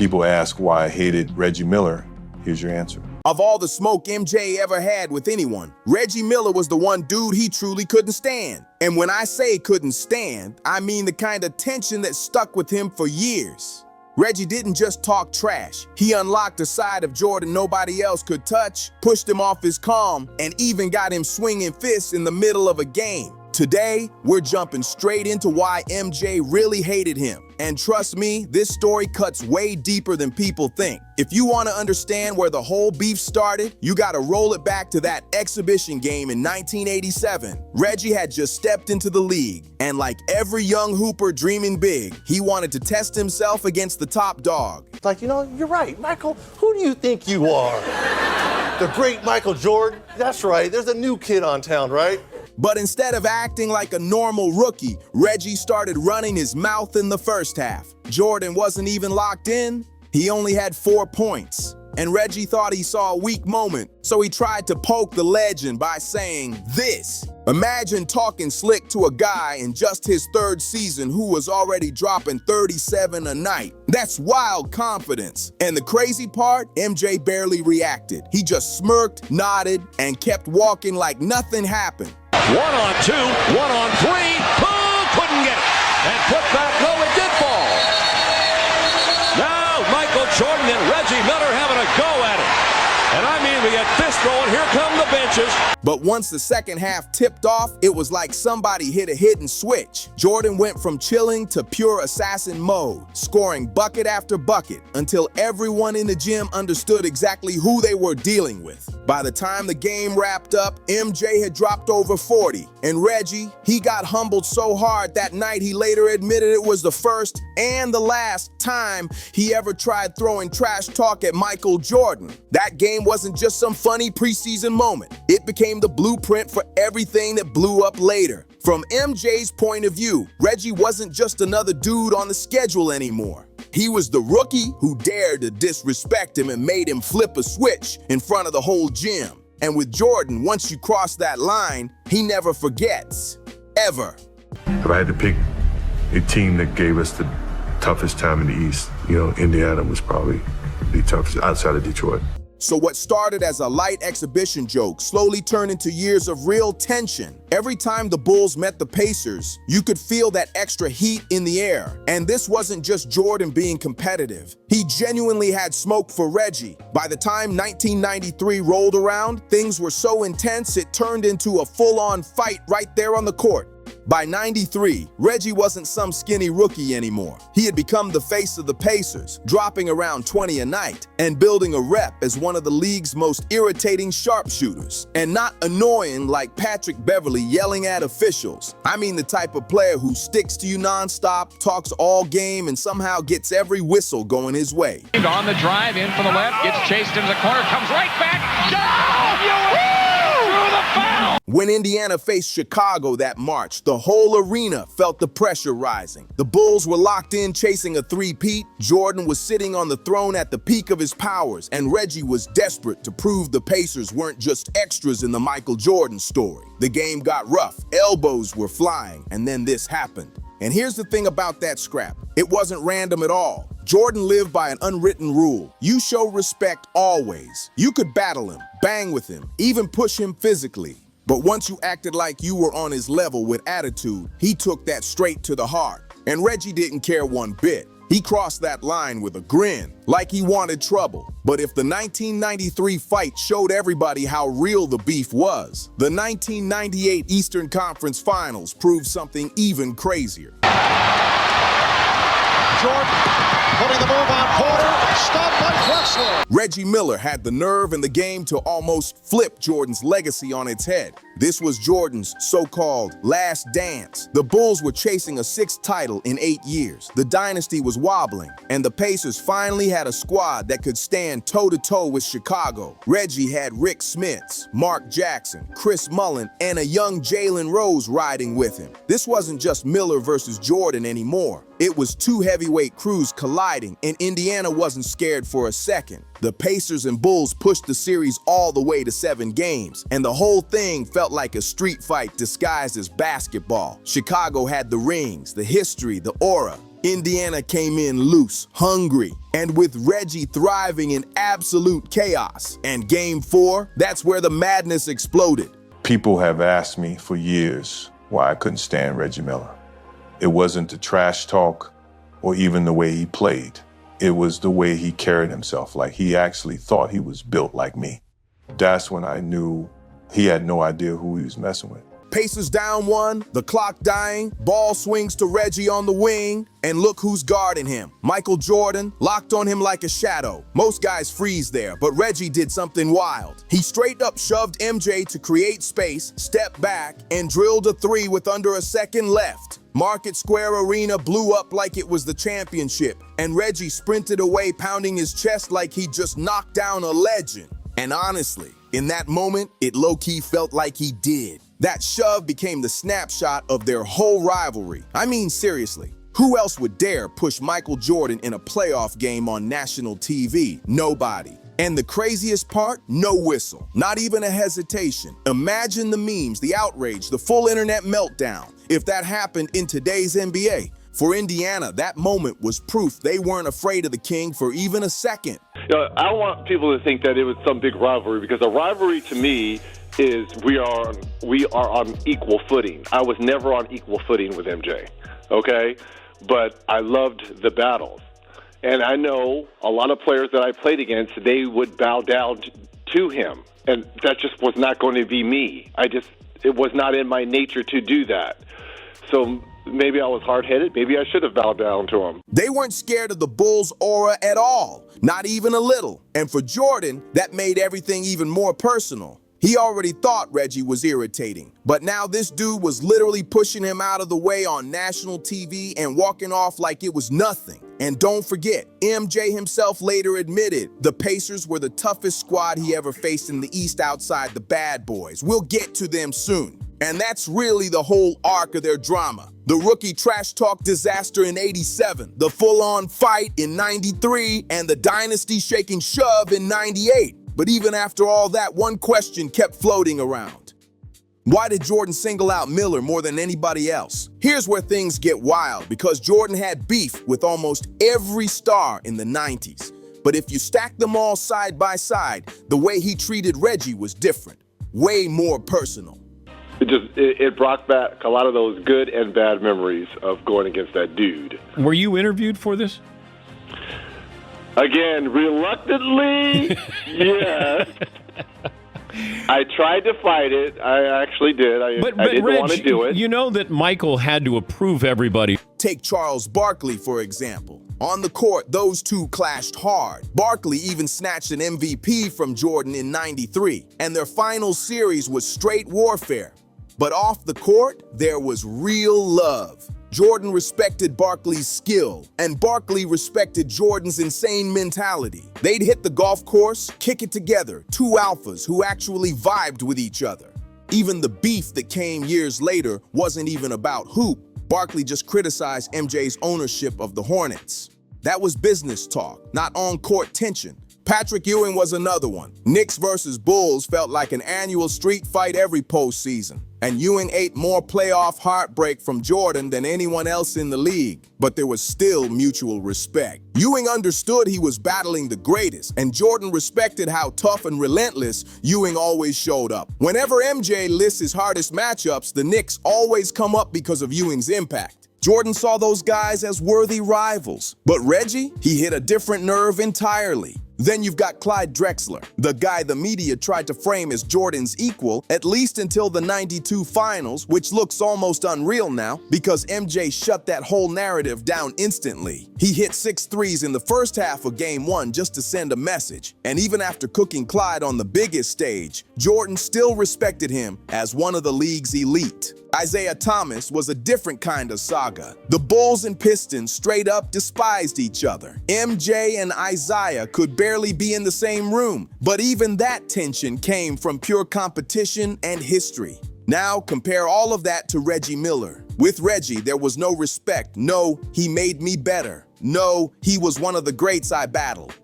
people ask why I hated Reggie Miller, here's your answer. Of all the smoke MJ ever had with anyone, Reggie Miller was the one dude he truly couldn't stand. And when I say couldn't stand, I mean the kind of tension that stuck with him for years. Reggie didn't just talk trash. He unlocked a side of Jordan nobody else could touch, pushed him off his calm, and even got him swinging fists in the middle of a game. Today, we're jumping straight into why MJ really hated him. And trust me, this story cuts way deeper than people think. If you want to understand where the whole beef started, you gotta roll it back to that exhibition game in 1987. Reggie had just stepped into the league, and like every young hooper dreaming big, he wanted to test himself against the top dog. It's like, you know, you're right, Michael, who do you think you are? The great MichaelJordan? That's right, there's a new kid on town, right? But instead of acting like a normal rookie, Reggie started running his mouth in the first half. Jordan wasn't even locked in. He only had 4 points. And Reggie thought he saw a weak moment, so he tried to poke the legend by saying this. Imagine talking slick to a guy in just his 3rd season who was already dropping 37 a night. That's wild confidence. And the crazy part, MJ barely reacted. He just smirked, nodded, and kept walking like nothing happened. 1 on 2, 1 on 3, couldn't get it. And put back, no, it did fall. Now MichaelJordan and Reggie Miller having a go at it. And I mean, we get fist rolling, here come the benches. But once the second half tipped off, it was like somebody hit a hidden switch. Jordan went from chilling to pure assassin mode, scoring bucket after bucket until everyone in the gym understood exactly who they were dealing with. By the time the game wrapped up, MJ had dropped over 40. And Reggie, he got humbled so hard that night he later admitted it was the first and the last time he ever tried throwing trash talk at MichaelJordan. That game wasn't just some funny preseason moment. It became the blueprint for everything that blew up later. From MJ's point of view, Reggie wasn't just another dude on the schedule anymore. He was the rookie who dared to disrespect him and made him flip a switch in front of the whole gym. And with Jordan, once you cross that line, he never forgets. Ever. If I had to pick a team that gave us the toughest time in the East, you know, Indiana was probably the toughest outside of Detroit. So what started as a light exhibition joke slowly turned into years of real tension. Every time the Bulls met the Pacers, you could feel that extra heat in the air. And this wasn't just Jordan being competitive. He genuinely had smoke for Reggie. By the time 1993 rolled around, things were so intense it turned into a full-on fight right there on the court. By 93, Reggie wasn't some skinny rookie anymore. He had become the face of the Pacers, dropping around 20 a night and building a rep as one of the league's most irritating sharpshooters. And not annoying like Patrick Beverley yelling at officials. I mean the type of player who sticks to you nonstop, talks all game, and somehow gets every whistle going his way. On the drive, in from the left, gets chased into the corner, comes right back, down! Through the foul! When Indiana faced Chicago that March, the whole arena felt the pressure rising. The Bulls were locked in chasing a three-peat, Jordan was sitting on the throne at the peak of his powers, and Reggie was desperate to prove the Pacers weren't just extras in the MichaelJordan story. The game got rough, elbows were flying, and then this happened. And here's the thing about that scrap. It wasn't random at all. Jordan lived by an unwritten rule. You show respect always. You could battle him, bang with him, even push him physically. But once you acted like you were on his level with attitude, he took that straight to the heart. And Reggie didn't care one bit. He crossed that line with a grin, like he wanted trouble. But if the 1993 fight showed everybody how real the beef was, the 1998 Eastern Conference Finals proved something even crazier. Jordan putting the move on Porter, stopped by Drexler. Reggie Miller had the nerve in the game to almost flip Jordan's legacy on its head. This was Jordan's so-called last dance. The Bulls were chasing a 6th title in 8 years. The dynasty was wobbling, and the Pacers finally had a squad that could stand toe-to-toe with Chicago. Reggie had Rick Smits, Mark Jackson, Chris Mullin, and a young Jalen Rose riding with him. This wasn't just Miller versus Jordan anymore. It was two heavyweight crews colliding, and Indiana wasn't scared for a second. The Pacers and Bulls pushed the series all the way to 7 games, and the whole thing felt like a street fight disguised as basketball. Chicago had the rings, the history, the aura. Indiana came in loose, hungry, and with Reggie thriving in absolute chaos. And Game 4, that's where the madness exploded. People have asked me for years why I couldn't stand Reggie Miller. It wasn't the trash talk or even the way he played. It was the way he carried himself, like he actually thought he was built like me. That's when I knew he had no idea who he was messing with. Pacers down 1, the clock dying, ball swings to Reggie on the wing, and look who's guarding him. MichaelJordan locked on him like a shadow. Most guys freeze there, but Reggie did something wild. He straight up shoved MJ to create space, stepped back, and drilled a 3 with under a second left. Market Square Arena blew up like it was the championship, and Reggie sprinted away pounding his chest like he just knocked down a legend. And honestly, in that moment, it low-key felt like he did. That shove became the snapshot of their whole rivalry. I mean, seriously, who else would dare push MichaelJordan in a playoff game on national TV? Nobody. And the craziest part? No whistle. Not even a hesitation. Imagine the memes, the outrage, the full internet meltdown. If that happened in today's NBA. For Indiana, that moment was proof they weren't afraid of the king for even a second. I don't want people to think that it was some big rivalry, because a rivalry to me is we are on equal footing. I was never on equal footing with MJ, okay? But I loved the battles. And I know a lot of players that I played against, they would bow down to him. And that just was not going to be me. It was not in my nature to do that. So maybe I was hard-headed. Maybe I should have bowed down to him. They weren't scared of the Bulls' aura at all, not even a little. And for Jordan, that made everything even more personal. He already thought Reggie was irritating, but now this dude was literally pushing him out of the way on national TV and walking off like it was nothing. And don't forget, MJ himself later admitted the Pacers were the toughest squad he ever faced in the East outside the bad boys. We'll get to them soon. And that's really the whole arc of their drama. The rookie trash talk disaster in '87, the full-on fight in '93, and the dynasty shaking shove in '98. But even after all that, one question kept floating around. Why did Jordan single out Miller more than anybody else? Here's where things get wild, because Jordan had beef with almost every star in the '90s. But if you stack them all side by side, the way he treated Reggie was different, way more personal. It brought back a lot of those good and bad memories of going against that dude. Were you interviewed for this? Again, reluctantly, yes. I tried to fight it. I actually did. I didn't want to do it. You know that Michael had to approve everybody. Take Charles Barkley, for example. On the court, those two clashed hard. Barkley even snatched an MVP from Jordan in '93, and their final series was straight warfare. But off the court, there was real love. Jordan respected Barkley's skill, and Barkley respected Jordan's insane mentality. They'd hit the golf course, kick it together, two alphas who actually vibed with each other. Even the beef that came years later wasn't even about hoop. Barkley just criticized MJ's ownership of the Hornets. That was business talk, not on-court tension. Patrick Ewing was another one. Knicks versus Bulls felt like an annual street fight every postseason. And Ewing ate more playoff heartbreak from Jordan than anyone else in the league. But there was still mutual respect. Ewing understood he was battling the greatest, and Jordan respected how tough and relentless Ewing always showed up. Whenever MJ lists his hardest matchups, the Knicks always come up because of Ewing's impact. Jordan saw those guys as worthy rivals. But Reggie, he hit a different nerve entirely. Then you've got Clyde Drexler, the guy the media tried to frame as Jordan's equal, at least until the '92 finals, which looks almost unreal now because MJ shut that whole narrative down instantly. He hit 6 threes in the first half of Game 1 just to send a message. And even after cooking Clyde on the biggest stage, Jordan still respected him as one of the league's elite. Isaiah Thomas was a different kind of saga. The Bulls and Pistons straight up despised each other. MJ and Isaiah could barely be in the same room, but even that tension came from pure competition and history. Now compare all of that to Reggie Miller. With Reggie, there was no respect. No, he made me better. No, he was one of the greats I battled.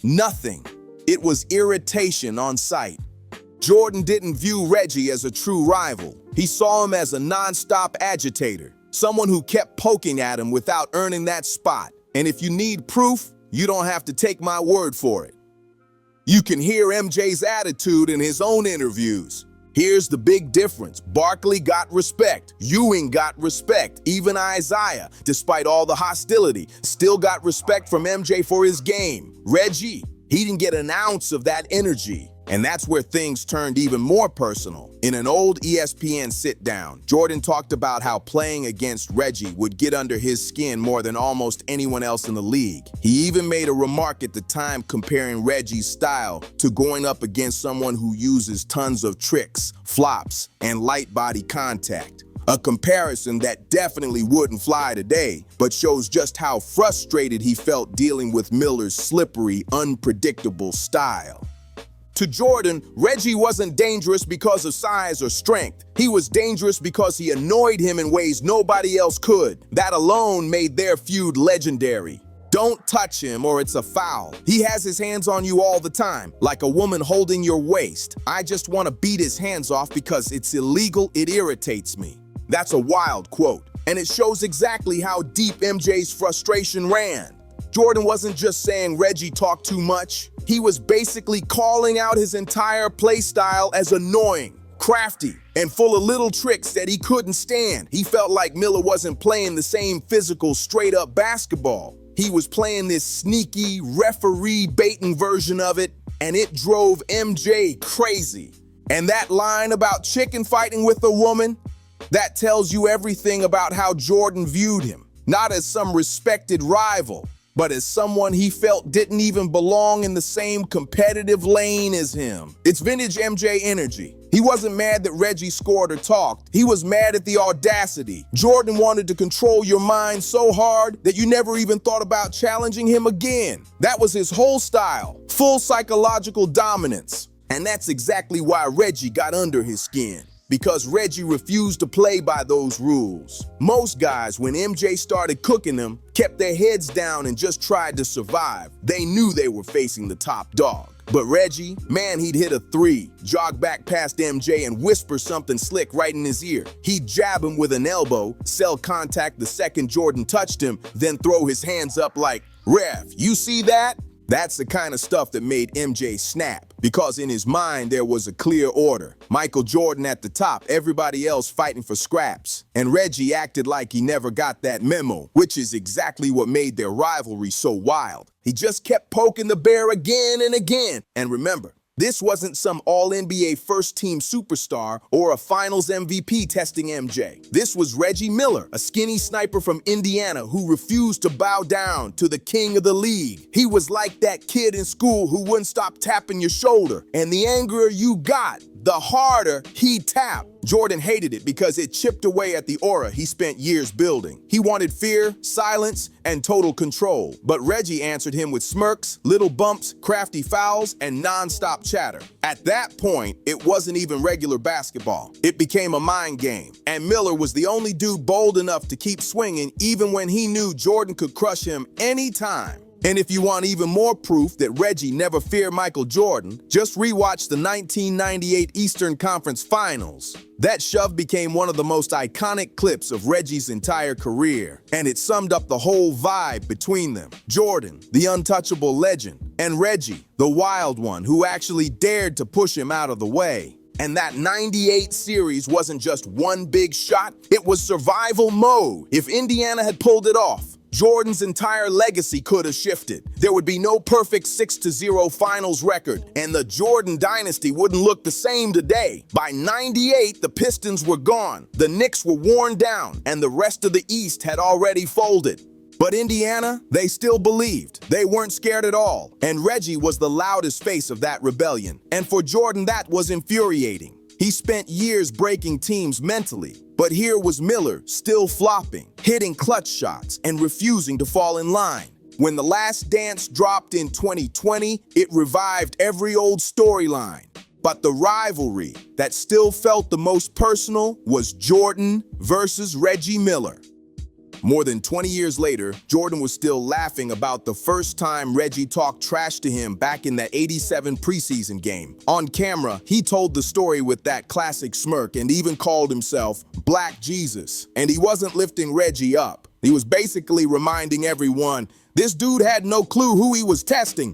Nothing. It was irritation on sight. Jordan didn't view Reggie as a true rival. He saw him as a non-stop agitator. Someone who kept poking at him without earning that spot. And if you need proof, you don't have to take my word for it. You can hear MJ's attitude in his own interviews. Here's the big difference. Barkley got respect. Ewing got respect. Even Isaiah, despite all the hostility, still got respect from MJ for his game. Reggie, he didn't get an ounce of that energy. And that's where things turned even more personal. In an old ESPN sit-down, Jordan talked about how playing against Reggie would get under his skin more than almost anyone else in the league. He even made a remark at the time comparing Reggie's style to going up against someone who uses tons of tricks, flops, and light body contact. A comparison that definitely wouldn't fly today, but shows just how frustrated he felt dealing with Miller's slippery, unpredictable style. To Jordan, Reggie wasn't dangerous because of size or strength. He was dangerous because he annoyed him in ways nobody else could. That alone made their feud legendary. Don't touch him or it's a foul. He has his hands on you all the time, like a woman holding your waist. I just want to beat his hands off because it's illegal, it irritates me. That's a wild quote, and it shows exactly how deep MJ's frustration ran. Jordan wasn't just saying Reggie talked too much. He was basically calling out his entire play style as annoying, crafty, and full of little tricks that he couldn't stand. He felt like Miller wasn't playing the same physical, straight-up basketball. He was playing this sneaky, referee-baiting version of it, and it drove MJ crazy. And that line about chicken fighting with a woman, that tells you everything about how Jordan viewed him. Not as some respected rival, but as someone he felt didn't even belong in the same competitive lane as him. It's vintage MJ energy. He wasn't mad that Reggie scored or talked. He was mad at the audacity. Jordan wanted to control your mind so hard that you never even thought about challenging him again. That was his whole style, full psychological dominance. And that's exactly why Reggie got under his skin. Because Reggie refused to play by those rules. Most guys, when MJ started cooking them, kept their heads down and just tried to survive. They knew they were facing the top dog. But Reggie, man, he'd hit a three, jog back past MJ and whisper something slick right in his ear. He'd jab him with an elbow, sell contact the second Jordan touched him, then throw his hands up like, "Ref, you see that?" That's the kind of stuff that made MJ snap, because in his mind there was a clear order. MichaelJordan at the top, everybody else fighting for scraps. And Reggie acted like he never got that memo, which is exactly what made their rivalry so wild. He just kept poking the bear again and again. And remember, this wasn't some all-NBA first-team superstar or a finals MVP testing MJ. This was Reggie Miller, a skinny sniper from Indiana who refused to bow down to the king of the league. He was like that kid in school who wouldn't stop tapping your shoulder. And the angrier you got, the harder he tapped. Jordan hated it because it chipped away at the aura he spent years building. He wanted fear, silence, and total control. But Reggie answered him with smirks, little bumps, crafty fouls, and non-stop chatter. At that point, it wasn't even regular basketball. It became a mind game. And Miller was the only dude bold enough to keep swinging even when he knew Jordan could crush him anytime. And if you want even more proof that Reggie never feared MichaelJordan, just rewatch the 1998 Eastern Conference Finals. That shove became one of the most iconic clips of Reggie's entire career, and it summed up the whole vibe between them. Jordan, the untouchable legend, and Reggie, the wild one who actually dared to push him out of the way. And that 98 series wasn't just one big shot, it was survival mode. If Indiana had pulled it off, Jordan's entire legacy could have shifted. There would be no perfect 6-0 finals record, and the Jordan dynasty wouldn't look the same today. By 98, the Pistons were gone, the Knicks were worn down, and the rest of the East had already folded. But Indiana, they still believed. They weren't scared at all, and Reggie was the loudest face of that rebellion. And for Jordan, that was infuriating. He spent years breaking teams mentally, but here was Miller still flopping, hitting clutch shots, and refusing to fall in line. When The Last Dance dropped in 2020, it revived every old storyline. But the rivalry that still felt the most personal was Jordan versus Reggie Miller. More than 20 years later, Jordan was still laughing about the first time Reggie talked trash to him back in that '87 preseason game. On camera, he told the story with that classic smirk and even called himself Black Jesus. And he wasn't lifting Reggie up. He was basically reminding everyone, this dude had no clue who he was testing.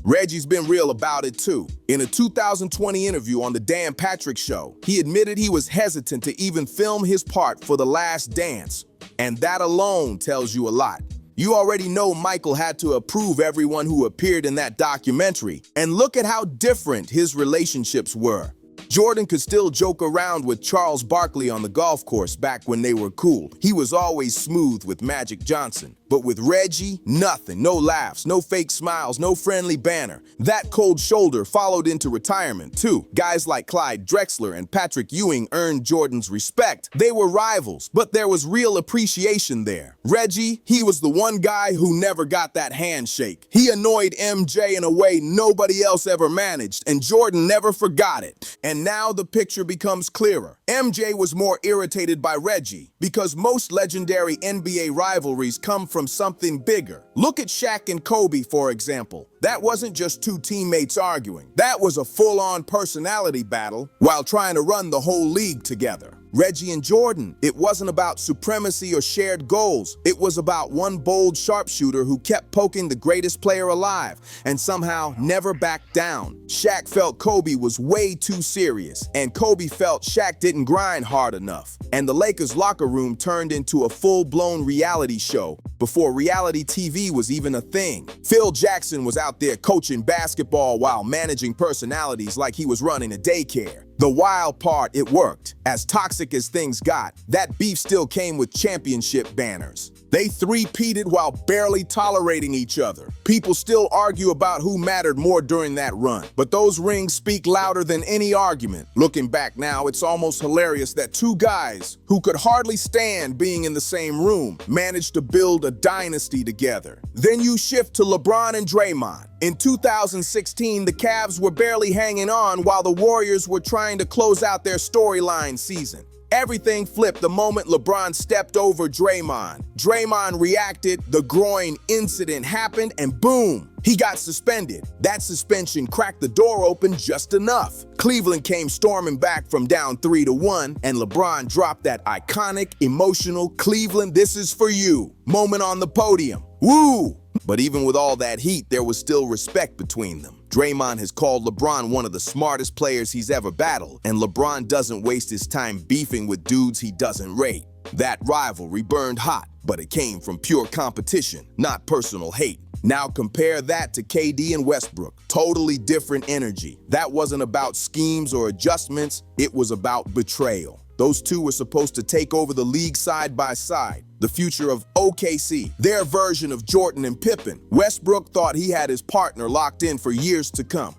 Reggie's been real about it too. In a 2020 interview on The Dan Patrick Show, he admitted he was hesitant to even film his part for The Last Dance. And that alone tells you a lot. You already know Michael had to approve everyone who appeared in that documentary. And look at how different his relationships were. Jordan could still joke around with Charles Barkley on the golf course back when they were cool. He was always smooth with Magic Johnson. But with Reggie, nothing. No laughs, no fake smiles, no friendly banner. That cold shoulder followed into retirement, too. Guys like Clyde Drexler and Patrick Ewing earned Jordan's respect. They were rivals, but there was real appreciation there. Reggie, he was the one guy who never got that handshake. He annoyed MJ in a way nobody else ever managed, and Jordan never forgot it. And now the picture becomes clearer. MJ was more irritated by Reggie because most legendary NBA rivalries come from something bigger. Look at Shaq and Kobe, for example. That wasn't just two teammates arguing. That was a full-on personality battle while trying to run the whole league together. Reggie and Jordan, it wasn't about supremacy or shared goals. It was about one bold sharpshooter who kept poking the greatest player alive and somehow never backed down. Shaq felt Kobe was way too serious, and Kobe felt Shaq didn't grind hard enough. And the Lakers' locker room turned into a full-blown reality show before reality TV was even a thing. Phil Jackson was out there coaching basketball while managing personalities like he was running a daycare. The wild part, it worked. As toxic as things got, that beef still came with championship banners. They three-peated while barely tolerating each other. People still argue about who mattered more during that run, but those rings speak louder than any argument. Looking back now, it's almost hilarious that two guys who could hardly stand being in the same room managed to build a dynasty together. Then you shift to LeBron and Draymond. In 2016, the Cavs were barely hanging on while the Warriors were trying to close out their storyline season. Everything flipped the moment LeBron stepped over Draymond. Draymond reacted, the groin incident happened, and boom, he got suspended. That suspension cracked the door open just enough. Cleveland came storming back from down 3-1, and LeBron dropped that iconic, emotional Cleveland, this is for you moment on the podium. Woo! But even with all that heat, there was still respect between them. Draymond has called LeBron one of the smartest players he's ever battled, and LeBron doesn't waste his time beefing with dudes he doesn't rate. That rivalry burned hot, but it came from pure competition, not personal hate. Now compare that to KD and Westbrook. Totally different energy. That wasn't about schemes or adjustments, it was about betrayal. Those two were supposed to take over the league side by side. The future of OKC, their version of Jordan and Pippen. Westbrook thought he had his partner locked in for years to come.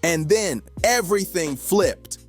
And then everything flipped.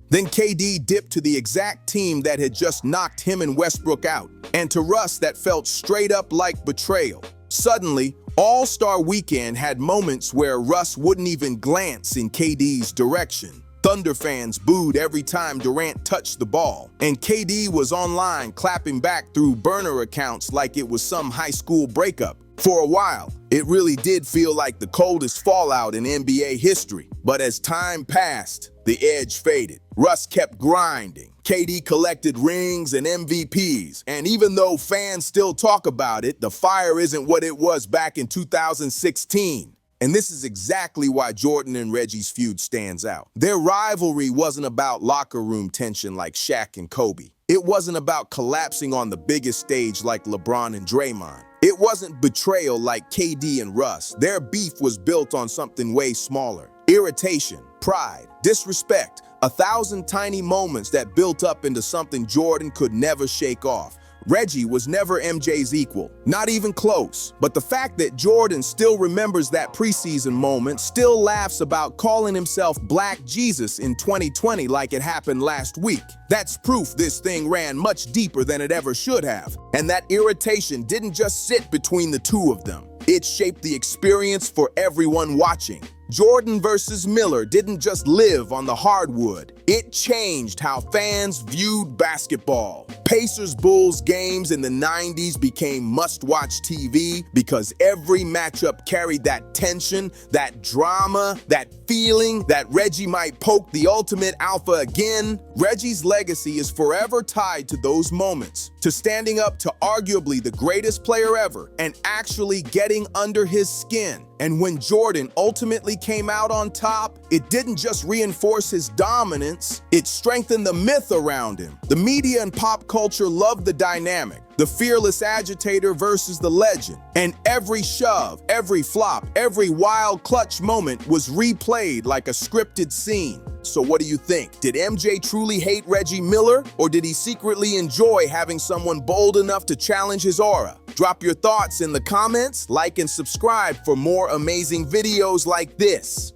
Then KD dipped to the exact team that had just knocked him and Westbrook out. And to Russ, that felt straight up like betrayal. Suddenly, All-Star Weekend had moments where Russ wouldn't even glance in KD's direction. Thunder fans booed every time Durant touched the ball, and KD was online clapping back through burner accounts like it was some high school breakup. For a while, it really did feel like the coldest fallout in NBA history. But as time passed, the edge faded. Russ kept grinding. KD collected rings and MVPs. And even though fans still talk about it, the fire isn't what it was back in 2016. And this is exactly why Jordan and Reggie's feud stands out. Their rivalry wasn't about locker room tension like Shaq and Kobe. It wasn't about collapsing on the biggest stage like LeBron and Draymond. It wasn't betrayal like KD and Russ. Their beef was built on something way smaller. Irritation, pride, disrespect, 1,000 tiny moments that built up into something Jordan could never shake off. Reggie was never MJ's equal, not even close. But the fact that Jordan still remembers that preseason moment, still laughs about calling himself Black Jesus in 2020 like it happened last week, that's proof this thing ran much deeper than it ever should have. And that irritation didn't just sit between the two of them. It shaped the experience for everyone watching. Jordan versus Miller didn't just live on the hardwood. It changed how fans viewed basketball. Pacers-Bulls games in the 90s became must-watch TV because every matchup carried that tension, that drama, that feeling that Reggie might poke the ultimate alpha again. Reggie's legacy is forever tied to those moments, to standing up to arguably the greatest player ever and actually getting under his skin. And when Jordan ultimately came out on top, it didn't just reinforce his dominance, it strengthened the myth around him. The media and pop culture loved the dynamic, the fearless agitator versus the legend. And every shove, every flop, every wild clutch moment was replayed like a scripted scene. So what do you think? Did MJ truly hate Reggie Miller, or did he secretly enjoy having someone bold enough to challenge his aura? Drop your thoughts in the comments, like and subscribe for more amazing videos like this.